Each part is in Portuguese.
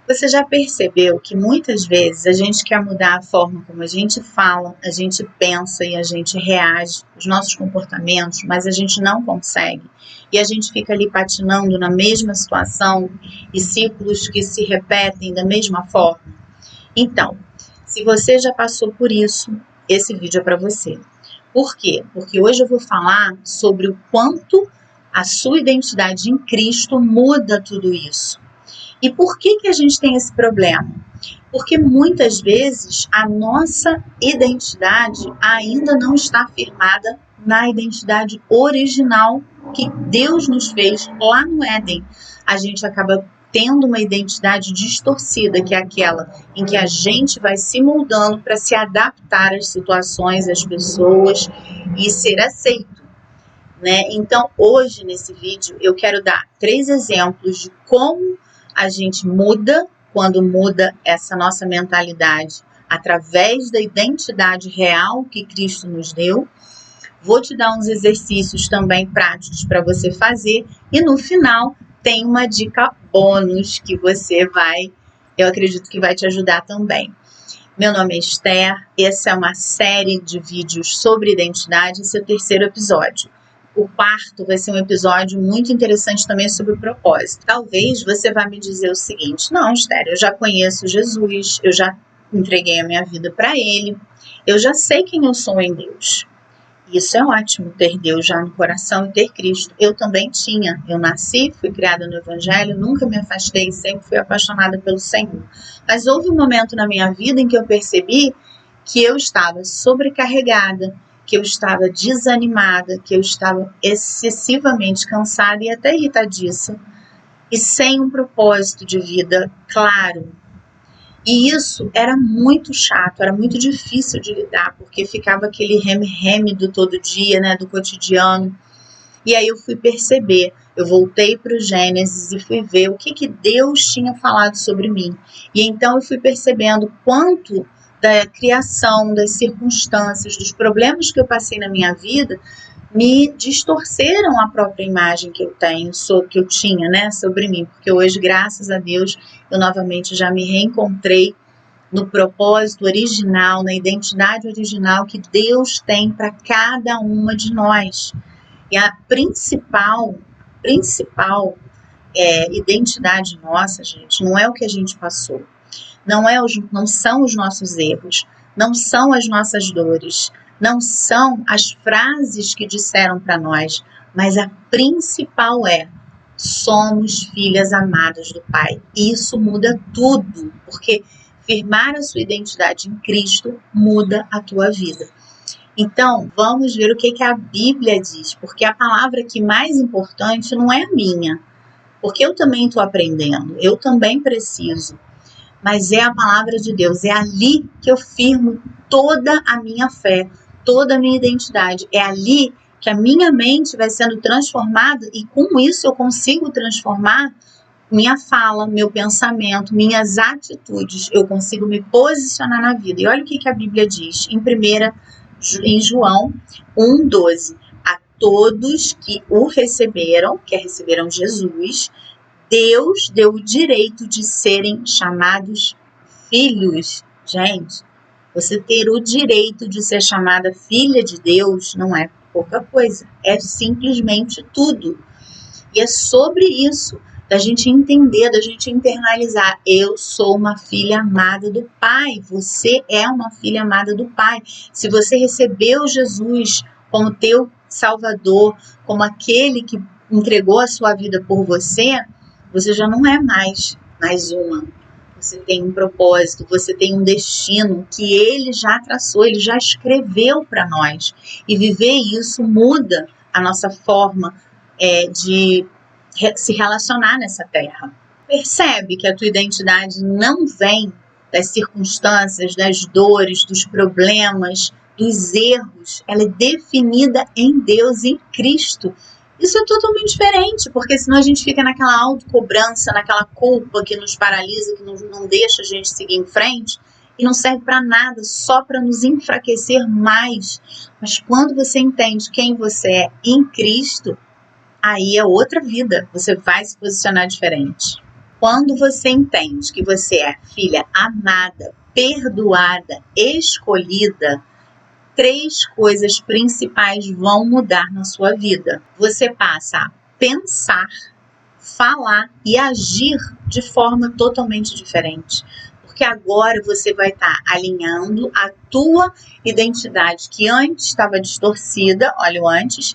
Você já percebeu que muitas vezes a gente quer mudar a forma como a gente fala, a gente pensa e a gente reage, os nossos comportamentos, mas a gente não consegue. E a gente fica ali patinando na mesma situação e ciclos que se repetem da mesma forma? Então, se você já passou por isso, esse vídeo é para você. Por quê? Porque hoje eu vou falar sobre o quanto a sua identidade em Cristo muda tudo isso. E por que a gente tem esse problema? Porque muitas vezes a nossa identidade ainda não está firmada na identidade original que Deus nos fez lá no Éden. A gente acaba tendo uma identidade distorcida, que é aquela em que a gente vai se moldando para se adaptar às situações, às pessoas e ser aceito, né? Então, hoje nesse vídeo eu quero dar 3 exemplos de como a gente muda quando muda essa nossa mentalidade através da identidade real que Cristo nos deu. Vou te dar uns exercícios também práticos para você fazer e no final tem uma dica bônus que eu acredito que vai te ajudar também. Meu nome é Esther, essa é uma série de vídeos sobre identidade, esse é o 3º episódio. O 4º vai ser um episódio muito interessante também sobre o propósito. Talvez você vá me dizer o seguinte: não, Esther, eu já conheço Jesus, eu já entreguei a minha vida para Ele, eu já sei quem eu sou em Deus. Isso é ótimo, ter Deus já no coração e ter Cristo. Eu também tinha. Eu nasci, fui criada no Evangelho, nunca me afastei, sempre fui apaixonada pelo Senhor. Mas houve um momento na minha vida em que eu percebi que eu estava sobrecarregada, que eu estava desanimada, que eu estava excessivamente cansada e até irritadiça, e sem um propósito de vida claro. E isso era muito chato, era muito difícil de lidar, porque ficava aquele reme-reme do todo dia, né, do cotidiano. E aí eu fui perceber, eu voltei para o Gênesis e fui ver o que Deus tinha falado sobre mim. E então eu fui percebendo quanto da criação, das circunstâncias, dos problemas que eu passei na minha vida, me distorceram a própria imagem que eu tenho, que eu tinha, né, sobre mim. Porque hoje, graças a Deus, eu novamente já me reencontrei no propósito original, na identidade original que Deus tem para cada uma de nós. E a principal identidade nossa, gente, não é o que a gente passou. Não são os nossos erros, não são as nossas dores, não são as frases que disseram para nós, mas a principal somos filhas amadas do Pai. E isso muda tudo, porque firmar a sua identidade em Cristo muda a tua vida. Então, vamos ver o que a Bíblia diz, porque a palavra que mais importante não é a minha, porque eu também estou aprendendo, eu também preciso. Mas é a palavra de Deus, é ali que eu firmo toda a minha fé, toda a minha identidade. É ali que a minha mente vai sendo transformada e com isso eu consigo transformar minha fala, meu pensamento, minhas atitudes. Eu consigo me posicionar na vida. E olha o que a Bíblia diz em João 1,12. A todos que o receberam, que receberam Jesus, Deus deu o direito de serem chamados filhos. Gente, você ter o direito de ser chamada filha de Deus não é pouca coisa, é simplesmente tudo. E é sobre isso, da gente entender, da gente internalizar. Eu sou uma filha amada do Pai, você é uma filha amada do Pai. Se você recebeu Jesus como teu Salvador, como aquele que entregou a sua vida por você, você já não é mais uma. Você tem um propósito, você tem um destino que Ele já traçou, Ele já escreveu para nós. E viver isso muda a nossa forma de se relacionar nessa terra. Percebe que a tua identidade não vem das circunstâncias, das dores, dos problemas, dos erros. Ela é definida em Deus, em Cristo. Isso é totalmente diferente, porque senão a gente fica naquela autocobrança, naquela culpa que nos paralisa, que não deixa a gente seguir em frente e não serve para nada, só para nos enfraquecer mais. Mas quando você entende quem você é em Cristo, aí é outra vida, você vai se posicionar diferente. Quando você entende que você é filha amada, perdoada, escolhida, 3 coisas principais vão mudar na sua vida. Você passa a pensar, falar e agir de forma totalmente diferente. Porque agora você vai estar alinhando a tua identidade que antes estava distorcida, olha o antes,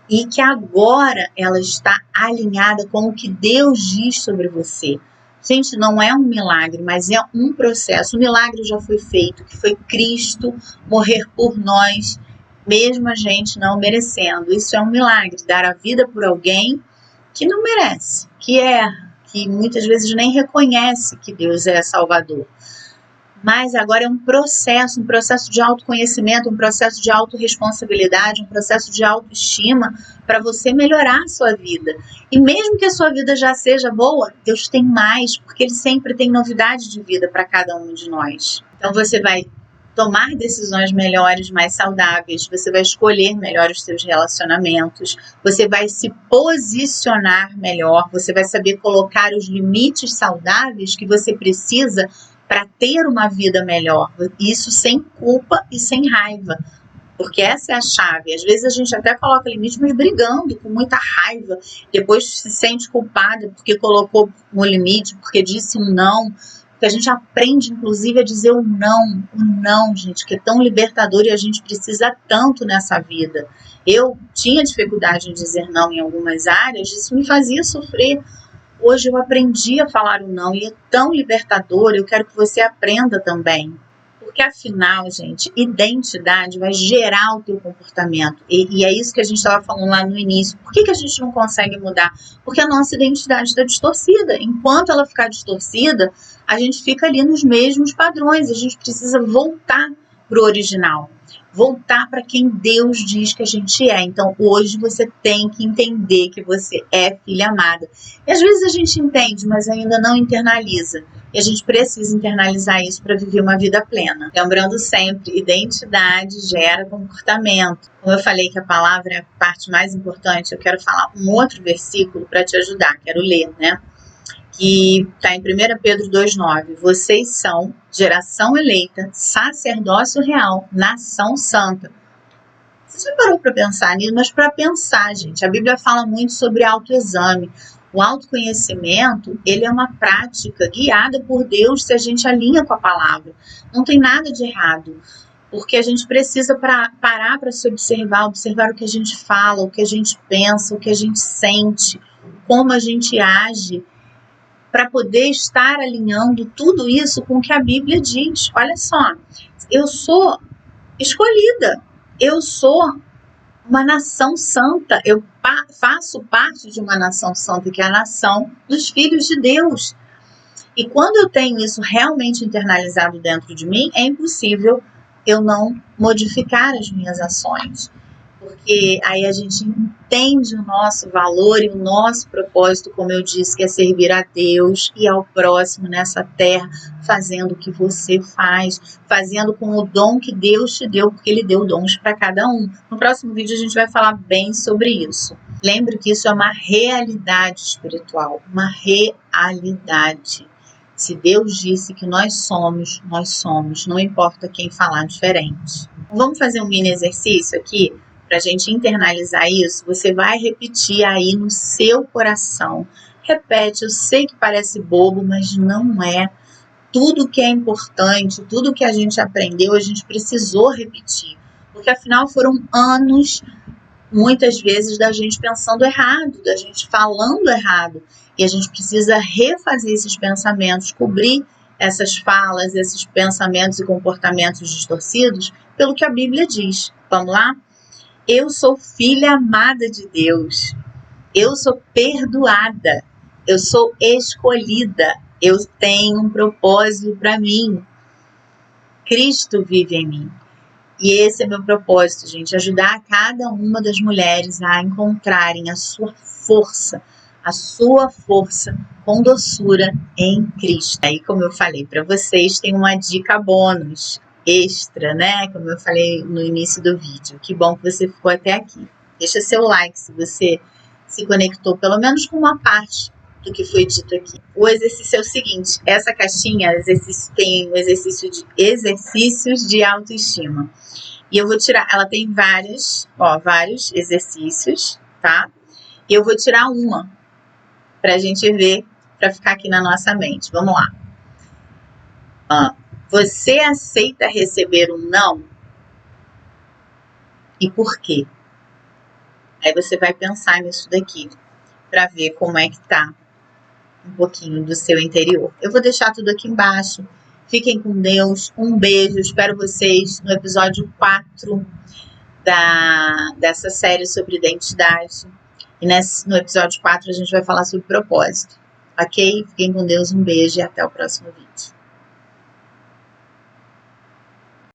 e que agora ela está alinhada com o que Deus diz sobre você. Gente, não é um milagre, mas é um processo. O milagre já foi feito, que foi Cristo morrer por nós, mesmo a gente não merecendo. Isso é um milagre, dar a vida por alguém que não merece, que erra, que muitas vezes nem reconhece que Deus é Salvador. Mas agora é um processo de autoconhecimento, um processo de autorresponsabilidade, um processo de autoestima para você melhorar a sua vida. E mesmo que a sua vida já seja boa, Deus tem mais, porque Ele sempre tem novidade de vida para cada um de nós. Então você vai tomar decisões melhores, mais saudáveis, você vai escolher melhor os seus relacionamentos, você vai se posicionar melhor, você vai saber colocar os limites saudáveis que você precisa para ter uma vida melhor, isso sem culpa e sem raiva, porque essa é a chave. Às vezes a gente até coloca limite, mas brigando, com muita raiva, depois se sente culpada porque colocou um limite, porque disse um não, porque a gente aprende inclusive a dizer o não, gente, que é tão libertador e a gente precisa tanto nessa vida. Eu tinha dificuldade em dizer não em algumas áreas, isso me fazia sofrer. Hoje eu aprendi a falar o não e é tão libertador, eu quero que você aprenda também. Porque afinal, gente, identidade vai gerar o teu comportamento. E é isso que a gente estava falando lá no início. Por que a gente não consegue mudar? Porque a nossa identidade está distorcida. Enquanto ela ficar distorcida, a gente fica ali nos mesmos padrões. A gente precisa voltar para o original. Voltar para quem Deus diz que a gente é. Então, hoje você tem que entender que você é filha amada. E às vezes a gente entende, mas ainda não internaliza. E a gente precisa internalizar isso para viver uma vida plena. Lembrando sempre, identidade gera comportamento. Como eu falei que a palavra é a parte mais importante, eu quero falar um outro versículo para te ajudar. Quero ler, né? Que está em 1 Pedro 2,9. Vocês são geração eleita, sacerdócio real, nação santa. Você já parou para pensar nisso? Mas para pensar, gente, a Bíblia fala muito sobre autoexame. O autoconhecimento, ele é uma prática guiada por Deus se a gente alinha com a palavra. Não tem nada de errado, porque a gente precisa parar para se observar o que a gente fala, o que a gente pensa, o que a gente sente, como a gente age, para poder estar alinhando tudo isso com o que a Bíblia diz. Olha só, eu sou escolhida, eu sou uma nação santa, eu faço parte de uma nação santa, que é a nação dos filhos de Deus. E quando eu tenho isso realmente internalizado dentro de mim, é impossível eu não modificar as minhas ações. Porque aí a gente entende o nosso valor e o nosso propósito, como eu disse, que é servir a Deus e ao próximo nessa terra, fazendo o que você faz, fazendo com o dom que Deus te deu, porque Ele deu dons para cada um. No próximo vídeo a gente vai falar bem sobre isso. Lembre que isso é uma realidade espiritual, uma realidade. Se Deus disse que nós somos, não importa quem falar diferente. Vamos fazer um mini exercício aqui? Para a gente internalizar isso, você vai repetir aí no seu coração. Repete, eu sei que parece bobo, mas não é. Tudo que é importante, tudo que a gente aprendeu, a gente precisou repetir. Porque afinal foram anos, muitas vezes, da gente pensando errado, da gente falando errado. E a gente precisa refazer esses pensamentos, cobrir essas falas, esses pensamentos e comportamentos distorcidos pelo que a Bíblia diz. Vamos lá? Eu sou filha amada de Deus, eu sou perdoada, eu sou escolhida, eu tenho um propósito para mim. Cristo vive em mim. E esse é meu propósito, gente, ajudar cada uma das mulheres a encontrarem a sua força com doçura em Cristo. Aí, como eu falei para vocês, tem uma dica bônus extra, né? Como eu falei no início do vídeo. Que bom que você ficou até aqui. Deixa seu like se você se conectou, pelo menos com uma parte do que foi dito aqui. O exercício é o seguinte, essa caixinha tem exercícios de autoestima. E eu vou tirar, ela tem vários exercícios, tá? E eu vou tirar uma pra gente ver, pra ficar aqui na nossa mente. Vamos lá. Você aceita receber um não? E por quê? Aí você vai pensar nisso daqui, pra ver como é que tá um pouquinho do seu interior. Eu vou deixar tudo aqui embaixo. Fiquem com Deus. Um beijo. Espero vocês no episódio 4 dessa série sobre identidade. E no episódio 4 a gente vai falar sobre propósito. Ok? Fiquem com Deus. Um beijo e até o próximo vídeo.